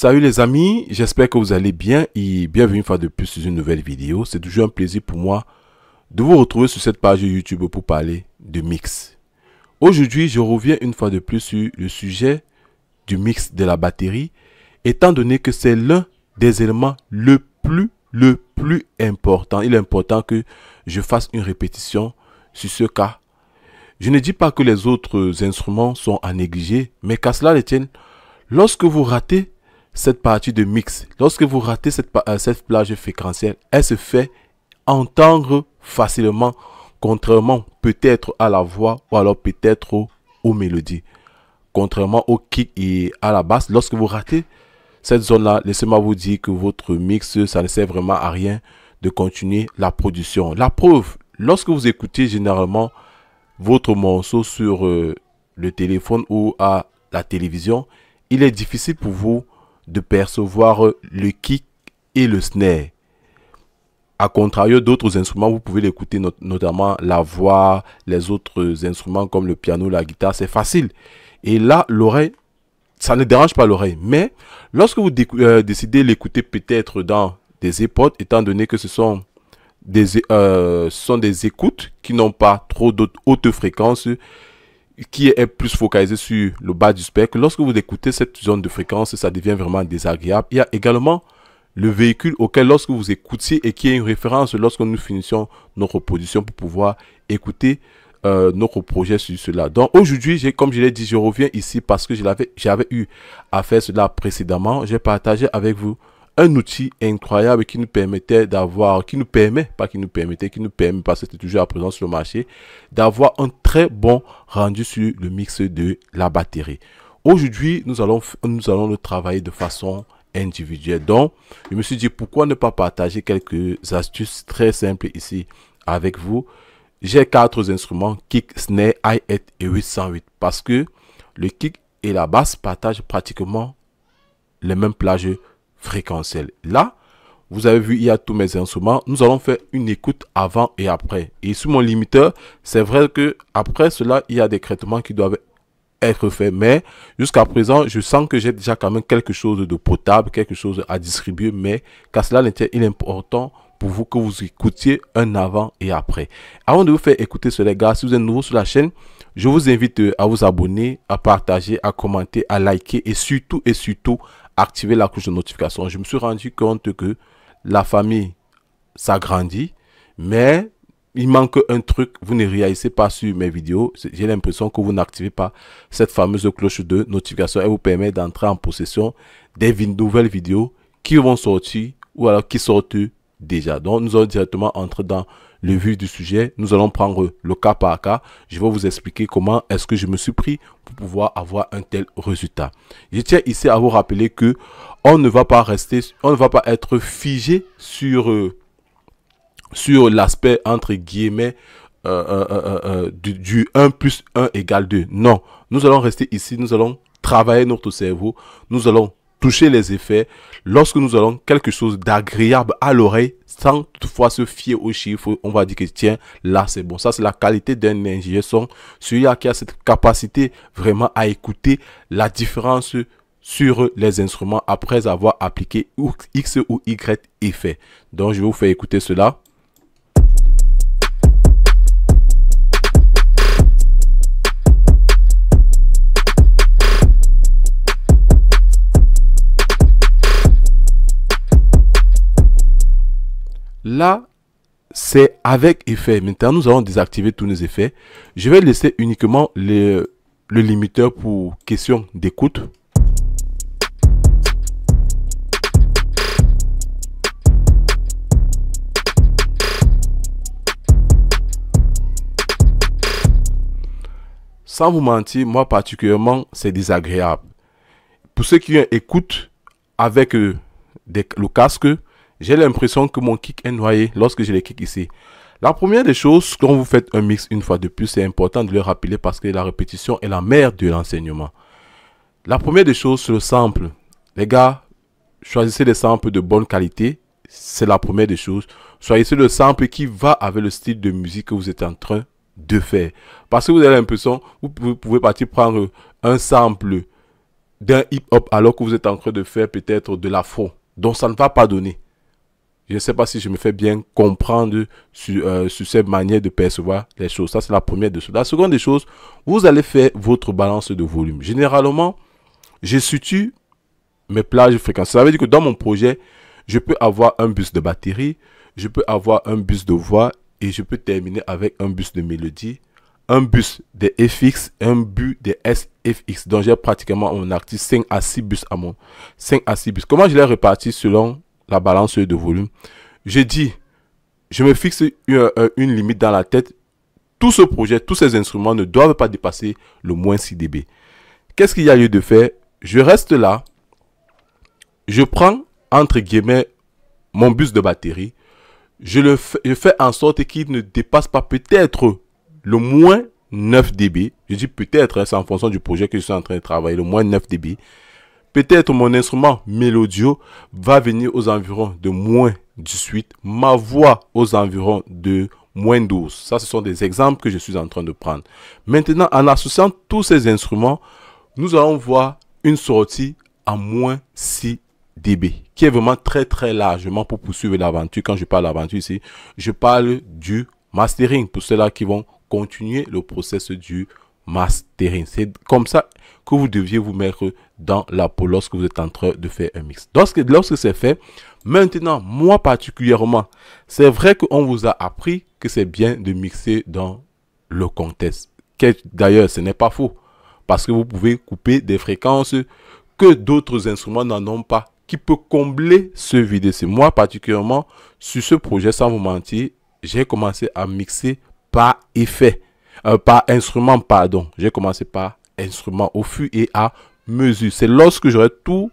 Salut les amis, j'espère que vous allez bien et bienvenue une fois de plus sur une nouvelle vidéo. C'est toujours un plaisir pour moi de vous retrouver sur cette page YouTube pour parler de mix. Aujourd'hui, je reviens une fois de plus sur le sujet du mix de la batterie, étant donné que c'est l'un des éléments le plus important. Il est important que je fasse une répétition sur ce cas. Je ne dis pas que les autres instruments sont à négliger, mais qu'à cela ne tienne, lorsque vous ratez cette partie de mix, lorsque vous ratez cette plage fréquentielle, elle se fait entendre facilement, contrairement peut-être à la voix ou alors peut-être aux mélodies. Contrairement au kick et à la basse, lorsque vous ratez cette zone-là, laissez-moi vous dire que votre mix, ça ne sert vraiment à rien de continuer la production. La preuve, lorsque vous écoutez généralement votre morceau sur le téléphone ou à la télévision, il est difficile pour vous de percevoir le kick et le snare. A contrario d'autres instruments, vous pouvez l'écouter, notamment la voix, les autres instruments comme le piano, la guitare, c'est facile. Et là, l'oreille, ça ne dérange pas l'oreille. Mais lorsque vous décidez de l'écouter peut-être dans des iPods, étant donné que ce sont des écoutes qui n'ont pas trop haute fréquence, qui est plus focalisé sur le bas du spectre. Lorsque vous écoutez cette zone de fréquence, ça devient vraiment désagréable. Il y a également le véhicule auquel lorsque vous écoutiez et qui est une référence lorsque nous finissons notre production pour pouvoir écouter notre projet sur cela. Donc aujourd'hui, comme je l'ai dit, je reviens ici parce que j'avais eu à faire cela précédemment. J'ai partagé avec vous un outil incroyable qui nous permettait d'avoir, qui nous permet, parce que c'est toujours à présent sur le marché, d'avoir un très bon rendu sur le mix de la batterie. Aujourd'hui, nous allons le travailler de façon individuelle. Donc, je me suis dit, pourquoi ne pas partager quelques astuces très simples ici avec vous. J'ai 4 instruments, kick, snare, hi-hat et 808, parce que le kick et la basse partagent pratiquement les mêmes plages fréquentielles. Là, vous avez vu, il y a tous mes instruments. Nous allons faire une écoute avant et après. Et sur mon limiteur, c'est vrai que après cela, il y a des traitements qui doivent être faits. Mais jusqu'à présent, je sens que j'ai déjà quand même quelque chose de potable, quelque chose à distribuer. Mais qu'à cela n'était, il est important pour vous que vous écoutiez un avant et après. Avant de vous faire écouter cela, les gars, si vous êtes nouveau sur la chaîne, je vous invite à vous abonner, à partager, à commenter, à liker et surtout activer la cloche de notification. Je me suis rendu compte que la famille s'agrandit, mais il manque un truc. Vous ne réalisez pas sur mes vidéos. J'ai l'impression que vous n'activez pas cette fameuse cloche de notification. Elle vous permet d'entrer en possession des nouvelles vidéos qui vont sortir ou alors qui sortent déjà. Donc nous allons directement entrer dans le vif du sujet. Nous allons prendre le cas par cas. Je vais vous expliquer comment est-ce que je me suis pris pour pouvoir avoir un tel résultat. Je tiens ici à vous rappeler que on ne va pas être figé sur l'aspect entre guillemets du 1 plus 1 égale 2. Non, nous allons rester ici, nous allons travailler notre cerveau, nous allons toucher les effets lorsque nous allons quelque chose d'agréable à l'oreille sans toutefois se fier aux chiffres. On va dire que tiens, là c'est bon. Ça c'est la qualité d'un ingénieur son, celui-là qui a cette capacité vraiment à écouter la différence sur les instruments après avoir appliqué X ou Y effet. Donc je vais vous faire écouter cela. Là, c'est avec effet. Maintenant, nous allons désactiver tous nos effets. Je vais laisser uniquement le limiteur pour question d'écoute. Sans vous mentir, moi particulièrement, c'est désagréable. Pour ceux qui écoutent avec le casque, j'ai l'impression que mon kick est noyé lorsque je les kick ici. La première des choses, quand vous faites un mix une fois de plus, c'est important de le rappeler parce que la répétition est la mère de l'enseignement. La première des choses, c'est le sample. Les gars, choisissez des samples de bonne qualité. C'est la première des choses. Choisissez le sample qui va avec le style de musique que vous êtes en train de faire. Parce que vous avez l'impression, vous pouvez partir prendre un sample d'un hip-hop alors que vous êtes en train de faire peut-être de l'afro. Donc ça ne va pas donner. Je ne sais pas si je me fais bien comprendre sur cette manière de percevoir les choses. Ça, c'est la première des choses. La seconde des choses, vous allez faire votre balance de volume. Généralement, je situe mes plages fréquences. Ça veut dire que dans mon projet, je peux avoir un bus de batterie, je peux avoir un bus de voix et je peux terminer avec un bus de mélodie, un bus de FX, un bus de SFX. Donc j'ai pratiquement un artiste 5 à 6 bus à mon 5 à 6 bus. Comment je les répartis selon la balance de volume? Je dis, je me fixe une limite dans la tête. Tout ce projet, tous ces instruments ne doivent pas dépasser le moins 6 dB. Qu'est-ce qu'il y a lieu de faire? Je reste là, je prends entre guillemets mon bus de batterie, je fais en sorte qu'il ne dépasse pas peut-être le moins 9 dB. Je dis peut-être, c'est en fonction du projet que je suis en train de travailler, le moins 9 dB. Peut-être mon instrument mélodio va venir aux environs de moins 18, ma voix aux environs de moins 12. Ça, ce sont des exemples que je suis en train de prendre. Maintenant, en associant tous ces instruments, nous allons voir une sortie à moins 6 dB, qui est vraiment très très largement pour poursuivre l'aventure. Quand je parle d'aventure ici, je parle du mastering, pour ceux-là qui vont continuer le processus du mastering. C'est comme ça que vous deviez vous mettre dans la peau lorsque vous êtes en train de faire un mix. Lorsque c'est fait, maintenant, moi particulièrement, c'est vrai qu'on vous a appris que c'est bien de mixer dans le contexte. D'ailleurs, ce n'est pas faux, parce que vous pouvez couper des fréquences que d'autres instruments n'en ont pas, qui peut combler ce vide. C'est moi particulièrement, sur ce projet, sans vous mentir, j'ai commencé à mixer par effet. Par instrument, pardon. J'ai commencé par instrument au fur et à mesure. C'est lorsque j'aurai tout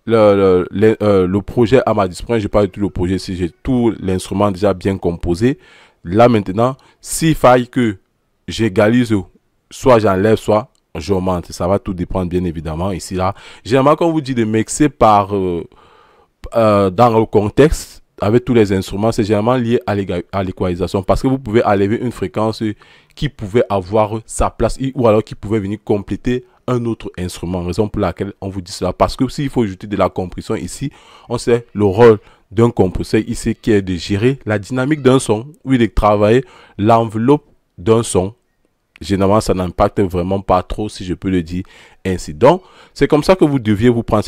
le projet à ma disposition. Je parle de tout le projet. Si j'ai tout l'instrument déjà bien composé, là maintenant, s'il faille que j'égalise, soit j'enlève, soit j'augmente. Ça va tout dépendre bien évidemment. Ici, là, généralement, quand on vous dit de mixer par dans le contexte, avec tous les instruments, c'est généralement lié à l'équalisation, parce que vous pouvez enlever une fréquence qui pouvait avoir sa place ou alors qui pouvait venir compléter un autre instrument. Raison pour laquelle on vous dit cela, parce que s'il faut ajouter de la compression ici, on sait le rôle d'un compresseur ici qui est de gérer la dynamique d'un son, ou de travailler l'enveloppe d'un son. Généralement, ça n'impacte vraiment pas trop, si je peux le dire ainsi. Donc, c'est comme ça que vous deviez vous prendre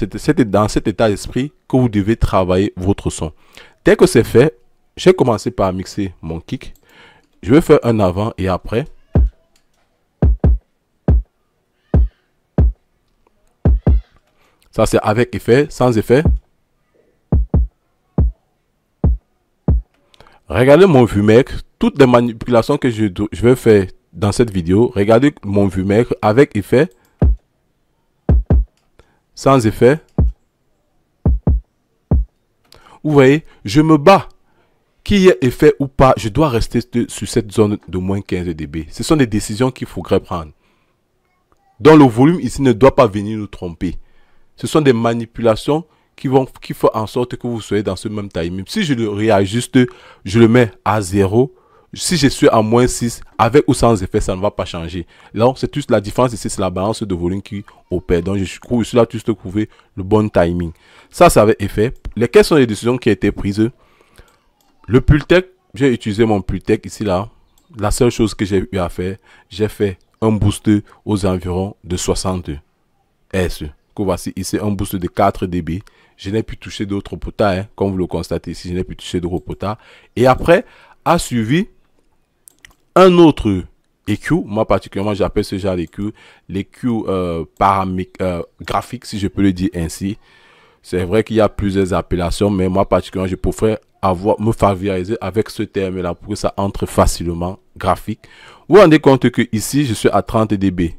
dans cet état d'esprit que vous devez travailler votre son. Dès que c'est fait, j'ai commencé par mixer mon kick. Je vais faire un avant et après. Ça, c'est avec effet, sans effet. Regardez mon vumètre. Toutes les manipulations que je vais faire dans cette vidéo, regardez mon vumètre avec effet, sans effet. Vous voyez, je me bats. Qu'il y ait effet ou pas, je dois rester sur cette zone de moins 15 dB. Ce sont des décisions qu'il faudrait prendre. Donc le volume ici ne doit pas venir nous tromper. Ce sont des manipulations qui font en sorte que vous soyez dans ce même timing. Si je le réajuste, je le mets à 0. Si je suis à moins 6, avec ou sans effet, ça ne va pas changer. Là, c'est juste la différence ici, c'est la balance de volume qui opère. Donc, je suis là juste pour trouver le bon timing. Ça, ça avait effet. Quelles sont les décisions qui ont été prises? Le Pultec, j'ai utilisé mon Pultec ici, là. La seule chose que j'ai eu à faire, j'ai fait un boost aux environs de 60 Hz. Que voici ici, un boost de 4 dB. Je n'ai pu toucher d'autres potas, hein, comme vous le constatez ici, je n'ai pu toucher d'autres potas. Et après, a suivi un autre EQ, moi particulièrement j'appelle ce genre d'EQ l'EQ graphique, si je peux le dire ainsi. C'est vrai qu'il y a plusieurs appellations, mais moi particulièrement je préfère me familiariser avec ce terme là pour que ça entre facilement graphique. Vous vous rendez compte que ici je suis à 30 dB.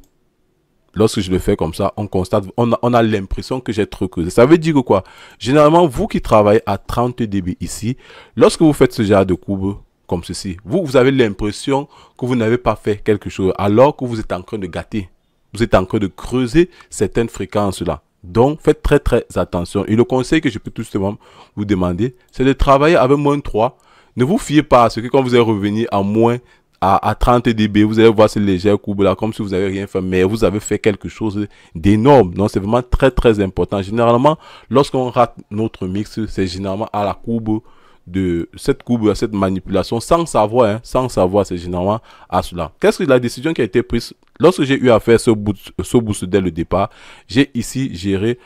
Lorsque je le fais comme ça, on constate, on a l'impression que j'ai trop creusé. Ça veut dire que quoi? Généralement, vous qui travaillez à 30 dB ici, lorsque vous faites ce genre de courbe comme ceci, vous avez l'impression que vous n'avez pas fait quelque chose, alors que vous êtes en train de gâter. Vous êtes en train de creuser certaines fréquences-là. Donc, faites très très attention. Et le conseil que je peux tout simplement vous demander, c'est de travailler avec moins 3. Ne vous fiez pas à ce que quand vous allez revenir à moins à 30 dB, vous allez voir ces légères courbes là, comme si vous n'avez rien fait, mais vous avez fait quelque chose d'énorme. Donc c'est vraiment très très important. Généralement, lorsqu'on rate notre mix, c'est généralement à la courbe de cette courbe, à cette manipulation, sans savoir, sans savoir, c'est généralement à cela. Qu'est-ce que la décision qui a été prise lorsque j'ai eu à faire ce boost dès le départ? J'ai ici géré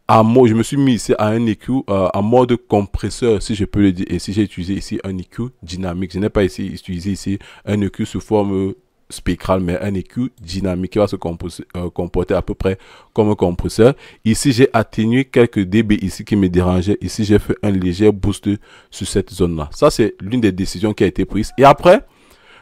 je me suis mis ici à un EQ en mode compresseur, si je peux le dire. Et si j'ai utilisé ici un EQ dynamique, je n'ai pas utilisé ici un EQ sous forme spectrale, mais un EQ dynamique qui va se comporter à peu près comme un compresseur. Ici, j'ai atténué quelques dB ici qui me dérangeaient. Ici, j'ai fait un léger boost sur cette zone-là. Ça, c'est l'une des décisions qui a été prise. Et après,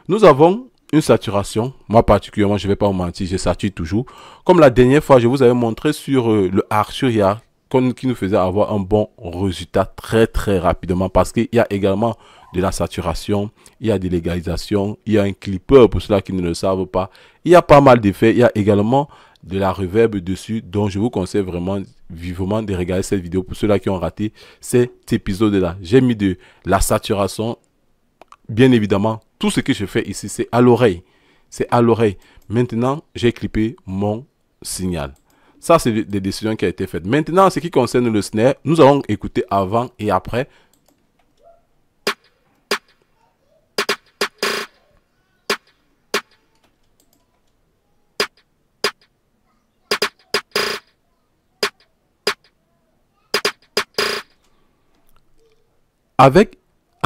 nous avons une saturation. Moi particulièrement, je ne vais pas vous mentir, je sature toujours. Comme la dernière fois, je vous avais montré sur le Arturia qui nous faisait avoir un bon résultat très très rapidement, parce qu'il y a également de la saturation, il y a de l'égalisation, il y a un clipper pour ceux qui ne le savent pas. Il y a pas mal d'effets, il y a également de la reverb dessus, donc je vous conseille vraiment vivement de regarder cette vidéo pour ceux-là qui ont raté cet épisode-là. J'ai mis de la saturation, bien évidemment. Tout ce que je fais ici, c'est à l'oreille. C'est à l'oreille. Maintenant, j'ai clippé mon signal. Ça, c'est des décisions qui ont été faites. Maintenant, en ce qui concerne le snare, nous allons écouter avant et après.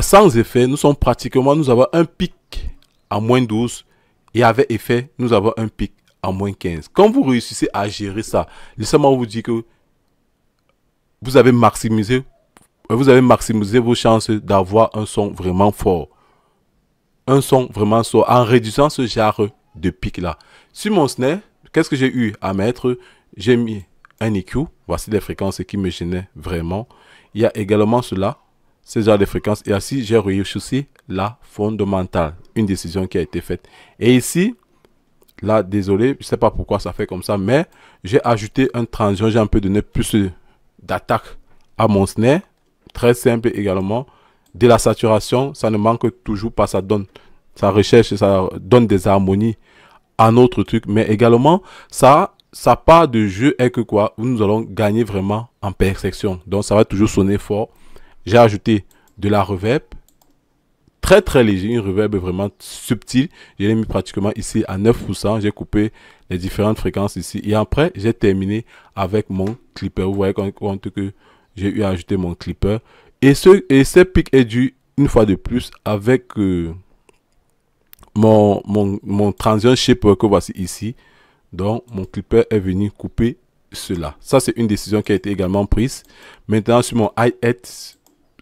Sans effet, nous avons un pic à moins 12 et avec effet, nous avons un pic à moins 15. Quand vous réussissez à gérer ça, laissez-moi vous dire que vous avez maximisé vos chances d'avoir un son vraiment fort. Un son vraiment fort en réduisant ce genre de pic là. Sur mon snare, qu'est-ce que j'ai eu à mettre? J'ai mis un EQ. Voici les fréquences qui me gênaient vraiment. Il y a également cela. Ce genre de fréquence. Et ainsi, j'ai réussi la fondamentale. Une décision qui a été faite. Et ici, là, désolé, je ne sais pas pourquoi ça fait comme ça, mais j'ai ajouté un transition. J'ai un peu donné plus d'attaque à mon snare. Très simple également. De la saturation, ça ne manque toujours pas. Ça recherche, ça donne des harmonies à notre truc. Mais également, ça part de jeu et que quoi, où nous allons gagner vraiment en perception. Donc, ça va toujours sonner fort. J'ai ajouté de la reverb, très très léger, une reverb vraiment subtile. Je l'ai mis pratiquement ici à 9%. J'ai coupé les différentes fréquences ici. Et après, j'ai terminé avec mon clipper. Vous voyez compte que j'ai eu à ajouter mon clipper. Et ce pic est dû, une fois de plus, avec mon transition shape que voici ici. Donc, mon clipper est venu couper cela. Ça, c'est une décision qui a été également prise. Maintenant, sur mon hi-hat,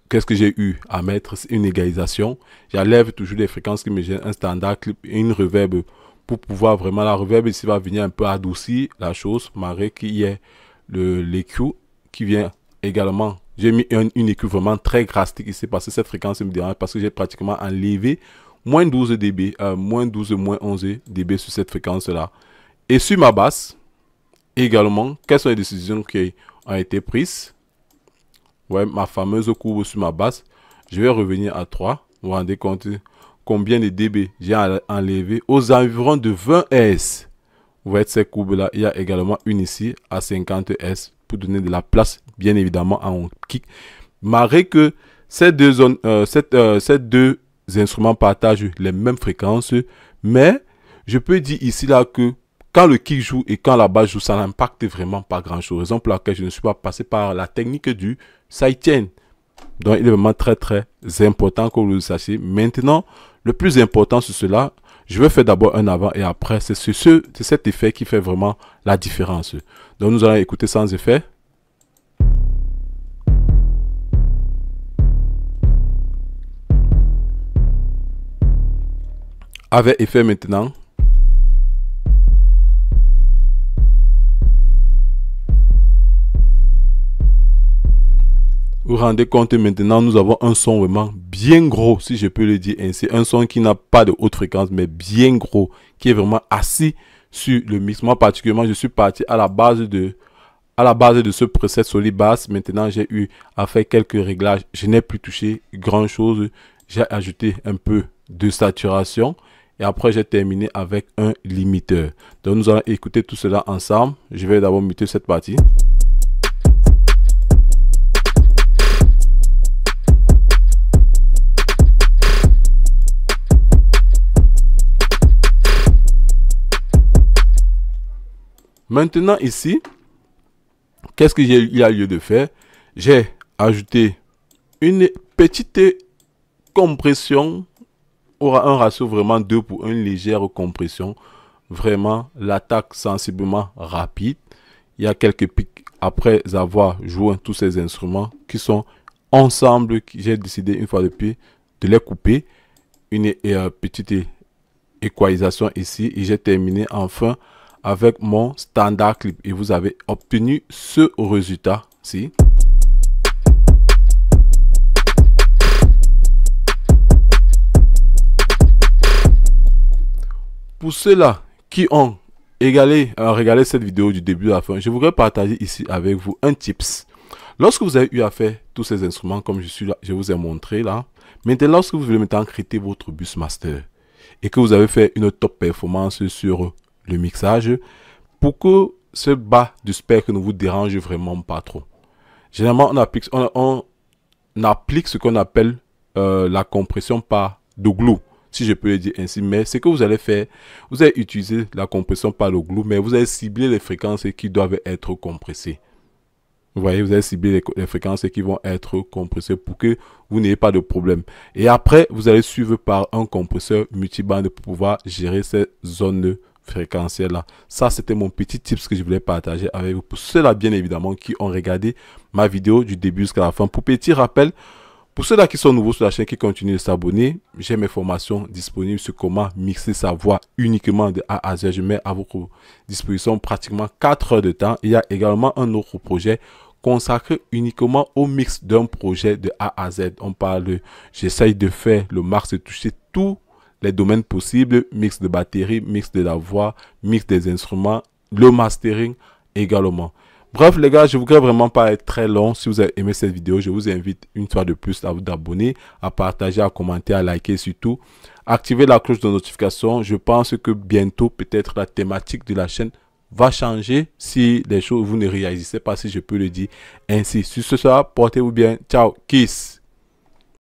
qu'est-ce que j'ai eu à mettre? C'est une égalisation. J'enlève toujours les fréquences qui me gênent, un standard clip et une reverb pour pouvoir vraiment, la reverb ici va venir un peu adoucir la chose, malgré qu'il y ait l'EQ qui vient également. J'ai mis une EQ vraiment très drastique ici parce que cette fréquence me dérange, parce que j'ai pratiquement enlevé moins 12 dB, moins 12, moins 11 dB sur cette fréquence-là. Et sur ma basse, également, quelles sont les décisions qui ont été prises? Ouais, ma fameuse courbe sur ma basse, je vais revenir à 3. Vous vous rendez compte combien de dB j'ai enlevé? Aux environs de 20 Hz. Vous voyez cette courbe-là. Il y a également une ici à 50 Hz pour donner de la place, bien évidemment, à un kick. Malgré que ces deux instruments partagent les mêmes fréquences, mais je peux dire ici là que quand le kick joue et quand la basse joue, ça n'impacte vraiment pas grand-chose. Raison pour laquelle je ne suis pas passé par la technique du sidechain. Donc, il est vraiment très, très important que vous le sachiez. Maintenant, le plus important sur cela, je vais faire d'abord un avant et après. C'est cet effet qui fait vraiment la différence. Donc, nous allons écouter sans effet. Avec effet maintenant. Vous vous rendez compte maintenant, nous avons un son vraiment bien gros, si je peux le dire ainsi. Un son qui n'a pas de haute fréquence, mais bien gros, qui est vraiment assis sur le mix. Moi, particulièrement, je suis parti à la base de ce preset solid bass. Maintenant, j'ai eu à faire quelques réglages. Je n'ai plus touché grand chose. J'ai ajouté un peu de saturation. Et après, j'ai terminé avec un limiteur. Donc, nous allons écouter tout cela ensemble. Je vais d'abord muter cette partie. Maintenant, ici, qu'est-ce qu'il y a lieu de faire? J'ai ajouté une petite compression, aura un ratio vraiment 2 pour 1, légère compression. Vraiment, l'attaque sensiblement rapide. Il y a quelques pics après avoir joué tous ces instruments qui sont ensemble. J'ai décidé une fois depuis de les couper. Une petite équalisation ici. Et j'ai terminé enfin avec mon standard clip. Et vous avez obtenu ce résultat-ci. Pour ceux-là qui ont regardé cette vidéo du début à la fin, je voudrais partager ici avec vous un tips. Lorsque vous avez eu à faire tous ces instruments comme je vous ai montré là, maintenant lorsque vous voulez maintenant créer votre Busmaster et que vous avez fait une top performance sur le mixage, pour que ce bas du spectre ne vous dérange vraiment pas trop, généralement on applique ce qu'on appelle la compression par de glue, si je peux le dire ainsi. Mais ce que vous allez faire, vous allez utiliser la compression par le glue, mais vous allez cibler les fréquences qui doivent être compressées. Vous voyez, vous allez cibler les fréquences qui vont être compressées pour que vous n'ayez pas de problème. Et après, vous allez suivre par un compresseur multiband pour pouvoir gérer ces zones fréquentielles là. Ça, c'était mon petit tips que je voulais partager avec vous. Pour ceux-là, bien évidemment, qui ont regardé ma vidéo du début jusqu'à la fin. Pour petit rappel, pour ceux-là qui sont nouveaux sur la chaîne, qui continuent de s'abonner, j'ai mes formations disponibles sur comment mixer sa voix uniquement de A à Z. Je mets à votre disposition pratiquement 4 heures de temps. Il y a également un autre projet consacré uniquement au mix d'un projet de A à Z. On parle, j'essaye de faire le max, de toucher tous les domaines possibles, mix de batterie, mix de la voix, mix des instruments, le mastering également. Bref les gars, je ne voudrais vraiment pas être très long. Si vous avez aimé cette vidéo, je vous invite une fois de plus à vous abonner, à partager, à commenter, à liker, surtout activer la cloche de notification. Je pense que bientôt peut-être la thématique de la chaîne va changer si les choses vous ne réagissez pas, si je peux le dire ainsi. Sur ce soir, portez-vous bien. Ciao, kiss.